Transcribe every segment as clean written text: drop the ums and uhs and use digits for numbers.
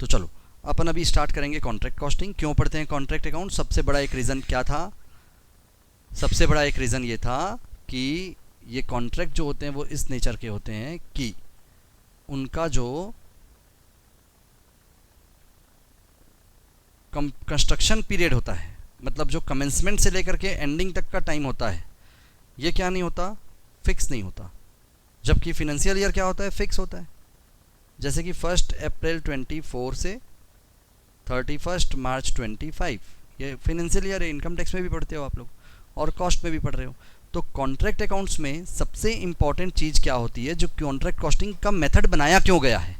तो चलो अपन अभी स्टार्ट करेंगे कॉन्ट्रैक्ट कॉस्टिंग। क्यों पढ़ते हैं कॉन्ट्रैक्ट अकाउंट? सबसे बड़ा एक रीज़न क्या था? सबसे बड़ा एक रीज़न ये था कि ये कॉन्ट्रैक्ट जो होते हैं वो इस नेचर के होते हैं कि उनका जो कंस्ट्रक्शन पीरियड होता है, मतलब जो कमेंसमेंट से लेकर के एंडिंग तक का टाइम होता है, ये क्या नहीं होता, फिक्स नहीं होता। जबकि फिनेंशियल ईयर क्या होता है, फिक्स होता है। जैसे कि 1 अप्रैल 24 से 31 मार्च 25, ये फिनेंशियल ईयर है। इनकम टैक्स में भी पढ़ते हो आप लोग और कॉस्ट में भी पढ़ रहे हो। तो कॉन्ट्रैक्ट अकाउंट्स में सबसे इंपॉर्टेंट चीज़ क्या होती है, जो कॉन्ट्रैक्ट कॉस्टिंग का मेथड बनाया क्यों गया है,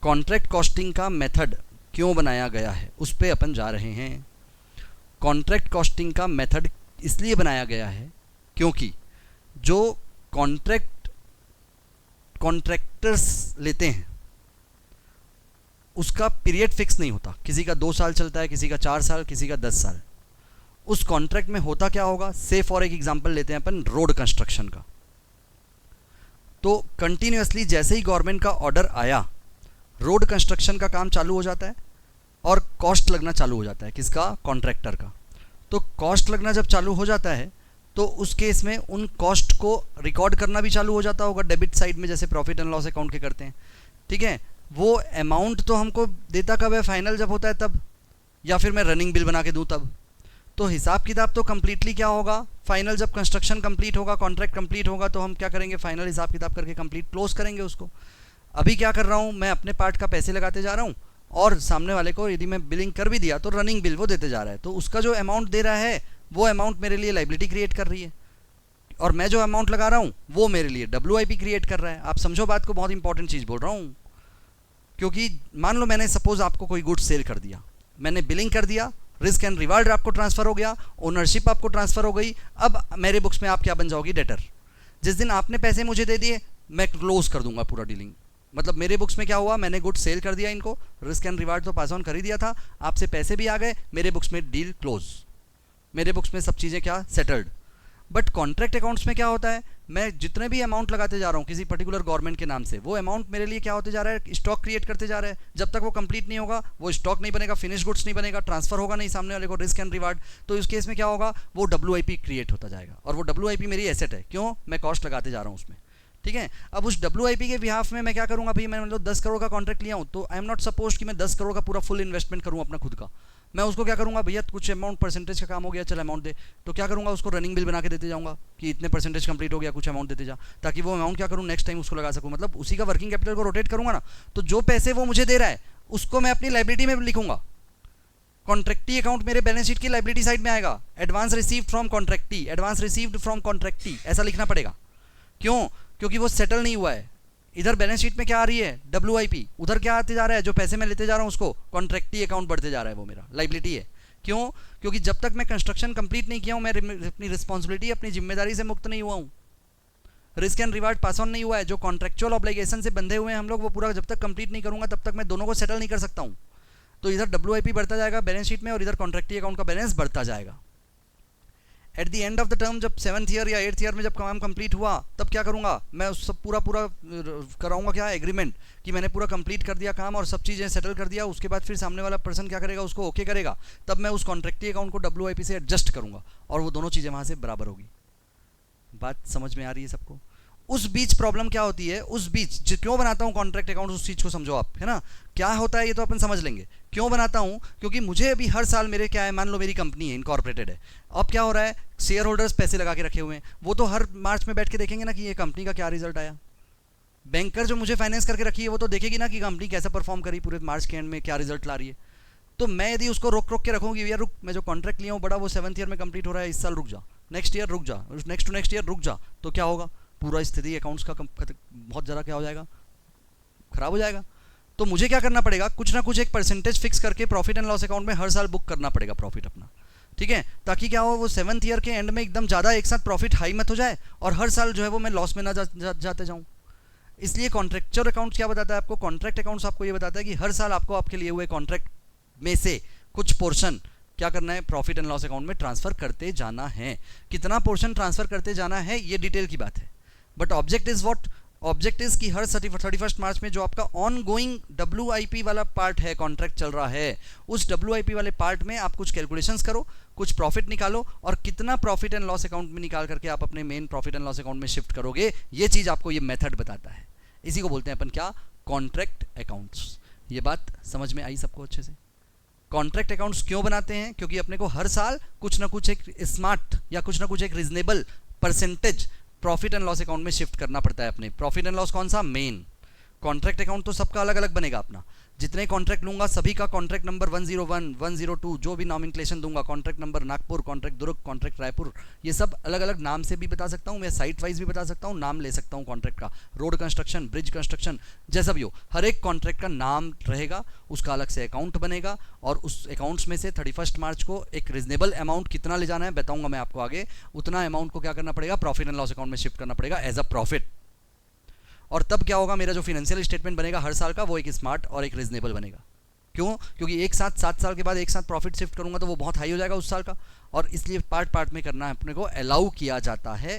कॉन्ट्रैक्ट कॉस्टिंग का मेथड क्यों बनाया गया है, उस पर अपन जा रहे हैं। कॉन्ट्रैक्ट कॉस्टिंग का मेथड इसलिए बनाया गया है क्योंकि जो कॉन्ट्रैक्टर्स लेते हैं उसका पीरियड फिक्स नहीं होता। किसी का 2 साल चलता है, किसी का 4 साल, किसी का 10 साल। उस कॉन्ट्रैक्ट में होता क्या होगा, से फॉर एक एग्जांपल लेते हैं अपन रोड कंस्ट्रक्शन का। तो कंटिन्यूअसली जैसे ही गवर्नमेंट का ऑर्डर आया, रोड कंस्ट्रक्शन का काम चालू हो जाता है और कॉस्ट लगना चालू हो जाता है। किसका? कॉन्ट्रैक्टर का। तो कॉस्ट लगना जब चालू हो जाता है तो उस केस में उन कॉस्ट को रिकॉर्ड करना भी चालू हो जाता होगा डेबिट साइड में, जैसे प्रॉफिट एंड लॉस अकाउंट के करते हैं। ठीक है, वो अमाउंट तो हमको देता कब है, फाइनल जब होता है तब, या फिर मैं रनिंग बिल बना के दूँ तब। तो हिसाब किताब तो कम्प्लीटली क्या होगा, फाइनल जब कंस्ट्रक्शन कंप्लीट होगा, कॉन्ट्रैक्ट कंप्लीट होगा, तो हम क्या करेंगे, फाइनल हिसाब किताब करके कंप्लीट क्लोज करेंगे उसको। अभी क्या कर रहा हूँ मैं, अपने पार्ट का पैसे लगाते जा रहा हूँ और सामने वाले को यदि मैं बिलिंग कर भी दिया तो रनिंग बिल वो देते जा रहा है। तो उसका जो अमाउंट दे रहा है वो अमाउंट मेरे लिए लाइबिलिटी क्रिएट कर रही है, और मैं जो अमाउंट लगा रहा हूँ वो मेरे लिए WIP क्रिएट कर रहा है। आप समझो बात को, बहुत इंपॉर्टेंट चीज़ बोल रहा हूँ। क्योंकि मान लो मैंने सपोज आपको कोई गुड्स सेल कर दिया, मैंने बिलिंग कर दिया, रिस्क एंड रिवार्ड आपको ट्रांसफर हो गया, ओनरशिप आपको ट्रांसफर हो गई। अब मेरे बुक्स में आप क्या बन जाओगी, डेटर। जिस दिन आपने पैसे मुझे दे दिए मैं क्लोज कर दूंगा पूरा डीलिंग। मतलब मेरे बुक्स में क्या हुआ, मैंने गुड्स सेल कर दिया, इनको रिस्क एंड रिवार्ड तो पास ऑन कर ही दिया था, आपसे पैसे भी आ गए, मेरे बुक्स में डील क्लोज, मेरे बुक्स में सब चीज़ें क्या, सेटल्ड। बट कॉन्ट्रैक्ट अकाउंट्स में क्या होता है, मैं जितने भी अमाउंट लगाते जा रहा हूँ किसी पर्टिकुलर गवर्नमेंट के नाम से, वो अमाउंट मेरे लिए क्या होते जा रहा है, स्टॉक क्रिएट करते जा रहा है। जब तक वो कंप्लीट नहीं होगा वो स्टॉक नहीं बनेगा, फिनिश गुड्स नहीं बनेगा, ट्रांसफर होगा नहीं सामने वाले को, रिस्क एंड रिवार्ड। तो इस केस में क्या होगा, वो WIP क्रिएट होता जाएगा, और वो WIP मेरी एसेट है। क्यों? मैं कॉस्ट लगाते जा रहा हूँ उसमें। ठीक है, अब उस WIP के बिहाफ में मैं क्या करूँगा, भाई मैं मतलब 10 करोड़ का कॉन्ट्रैक्ट लिया हूँ, तो आई एम नॉट सपोज कि मैं 10 करोड़ का पूरा फुल इन्वेस्टमेंट करूँ अपना खुद का। मैं उसको क्या करूँगा, भैया कुछ अमाउंट परसेंटेज का काम हो गया, चल अमाउंट दे, तो क्या करूँगा, उसको रनिंग बिल बना के देते जाऊँगा कि इतने परसेंटेज कंप्लीट हो गया, कुछ अमाउंट देते जा, ताकि वो अमाउंट क्या करूँ, नेक्स्ट टाइम उसको लगा सकूँ। मतलब उसी का वर्किंग कैपिटल को रोटेट करूँगा ना, तो जो पैसे वो मुझे दे रहा है उसको मैं अपनी लाइबिलिटी में लिखूंगा। कॉन्ट्रैक्टी अकाउंट मेरे बैलेंस शीट की लाइबिलिटी साइड में आएगा, advance received from contractee, advance received from contractee, ऐसा लिखना पड़ेगा। क्यों? क्योंकि वो सेटल नहीं हुआ है। इधर बैलेंस शीट में क्या आ रही है, WIP, उधर क्या आते जा रहा है, जो पैसे मैं लेते जा रहा हूँ उसको कॉन्ट्रैक्टी अकाउंट बढ़ते जा रहा है, वो मेरा लाइबिलिटी है। क्यों? क्योंकि जब तक मैं कंस्ट्रक्शन कंप्लीट नहीं किया हूँ, मैं अपनी रिस्पॉन्सिबिलिटी, अपनी जिम्मेदारी से मुक्त नहीं हुआ हूँ, risk and reward pass on नहीं हुआ है, जो कॉन्ट्रेक्चुअल ऑब्लिगेशन से बंधे हुए हैं हम लोग, वो पूरा जब तक कंप्लीट नहीं करूँगा तब तक मैं दोनों को सेटल नहीं कर सकता हूँ। तो इधर WIP बढ़ता जाएगा बैलेंस शीट में, और इधर कॉन्ट्रैक्टी अकाउंट का बैलेंस बढ़ता जाएगा। At the end of the term, जब 7th ईयर या 8th ईयर में जब काम कंप्लीट हुआ, तब क्या करूँगा मैं, उस सब पूरा कराऊंगा क्या, एग्रीमेंट, कि मैंने पूरा कंप्लीट कर दिया काम और सब चीज़ें सेटल कर दिया। उसके बाद फिर सामने वाला पर्सन क्या करेगा, उसको ओके करेगा, तब मैं उस कॉन्ट्रैक्टी अकाउंट को WIP से एडजस्ट करूँगा, और वो दोनों चीज़ें वहाँ से बराबर होगी। बात समझ में आ रही है सबको? उस बीच प्रॉब्लम क्या होती है, उस बीच क्यों बनाता हूँ कॉन्ट्रैक्ट अकाउंट, उस चीज़ को समझो आप, है ना। क्या होता है ये तो अपन समझ लेंगे, क्यों बनाता हूँ, क्योंकि मुझे अभी हर साल मेरे क्या है, मान लो मेरी कंपनी है, इनकॉर्पोरेटेड है, अब क्या हो रहा है, शेयर होल्डर्स पैसे लगा के रखे हुए हैं, वो तो हर मार्च में बैठ के देखेंगे ना कि ये कंपनी का क्या रिजल्ट आया। बैंकर जो मुझे फाइनेंस करके रखी है वो तो देखेगी ना कि कंपनी कैसे परफॉर्म करी पूरे मार्च के एंड में, क्या रिजल्ट ला रही है। तो मैं यदि उसको रोक के रखूँगी, यार रुक, मैं जो कॉन्ट्रैक्ट लिया हूँ बड़ा, वो 7th ईयर में कंप्लीट हो रहा है, इस साल रुक जा, नेक्स्ट ईयर रुक जा, नेक्स्ट टू नेक्स्ट ईयर रुक जा, तो क्या होगा, पूरा स्थिति अकाउंट्स का बहुत ज़्यादा क्या हो जाएगा, खराब हो जाएगा। तो मुझे क्या करना पड़ेगा, कुछ ना कुछ एक परसेंटेज फिक्स करके प्रॉफिट एंड लॉस अकाउंट में हर साल बुक करना पड़ेगा प्रॉफिट अपना। ठीक है, ताकि क्या हो, वो 7th ईयर के एंड में एकदम ज़्यादा एक साथ प्रॉफिट हाई मत हो जाए, और हर साल जो है वो मैं लॉस में ना जाते जाऊँ। इसलिए कॉन्ट्रैक्चर अकाउंट्स क्या बताता है आपको, कॉन्ट्रैक्ट अकाउंट्स आपको ये बताता है कि हर साल आपको आपके लिए हुए कॉन्ट्रैक्ट में से कुछ पोर्शन क्या करना है, प्रॉफिट एंड लॉस अकाउंट में ट्रांसफर करते जाना है। कितना पोर्शन ट्रांसफर करते जाना है ये डिटेल की बात है, but object is what, object is कि हर 31 मार्च में जो आपका ऑन गोइंग WIP वाला पार्ट है, कॉन्ट्रैक्ट चल रहा है, उस WIP वाले पार्ट में आप कुछ कैलकुलेशंस करो, कुछ प्रॉफिट निकालो, और कितना प्रॉफिट एंड लॉस अकाउंट में निकाल करके आप अपने main profit and loss account में शिफ्ट करोगे, ये चीज़ आपको ये मेथड बताता है। इसी को बोलते हैं अपन क्या, कॉन्ट्रैक्ट अकाउंट्स। ये बात समझ में आई सबको अच्छे से? कॉन्ट्रैक्ट अकाउंट्स क्यों बनाते हैं? क्योंकि अपने को हर साल कुछ ना कुछ एक स्मार्ट या कुछ ना कुछ एक reasonable percentage profit and loss account में शिफ्ट करना पड़ता है अपने। प्रॉफिट एंड लॉस कौन सा? मेन। कॉन्ट्रैक्ट अकाउंट तो सबका अलग अलग बनेगा अपना, जितने कॉन्ट्रैक्ट लूंगा सभी का कॉन्ट्रैक्ट नंबर 101, 102 जो भी नॉमिनिक्लेशन दूंगा, कॉन्ट्रैक्ट नंबर नागपुर, कॉन्ट्रैक्ट दुर्ग, कॉन्ट्रैक्ट रायपुर, ये सब अलग अलग नाम से भी बता सकता हूँ मैं, साइट वाइज भी बता सकता हूँ, नाम ले सकता हूँ कॉन्ट्रैक्ट का, रोड कंस्ट्रक्शन, ब्रिज कंस्ट्रक्शन, जैसा भी हो, हर एक कॉन्ट्रैक्ट का नाम रहेगा, उसका अलग से अकाउंट बनेगा, और उस अकाउंट्स में से 31 मार्च को एक रीजनेबल अमाउंट कितना ले जाना है बताऊंगा मैं आपको आगे, उतना अमाउंट को क्या करना पड़ेगा, प्रॉफिट एंड लॉस अकाउंट में शिफ्ट करना पड़ेगा एज अ प्रॉफिट। और तब क्या होगा, मेरा जो फाइनेंशियल स्टेटमेंट बनेगा हर साल का, वो एक स्मार्ट और एक रीजनेबल बनेगा। क्यों? क्योंकि एक साथ 7 साल के बाद एक साथ प्रॉफिट शिफ्ट करूंगा तो वो बहुत हाई हो जाएगा उस साल का, और इसलिए पार्ट पार्ट में करना अपने को अलाउ किया जाता है।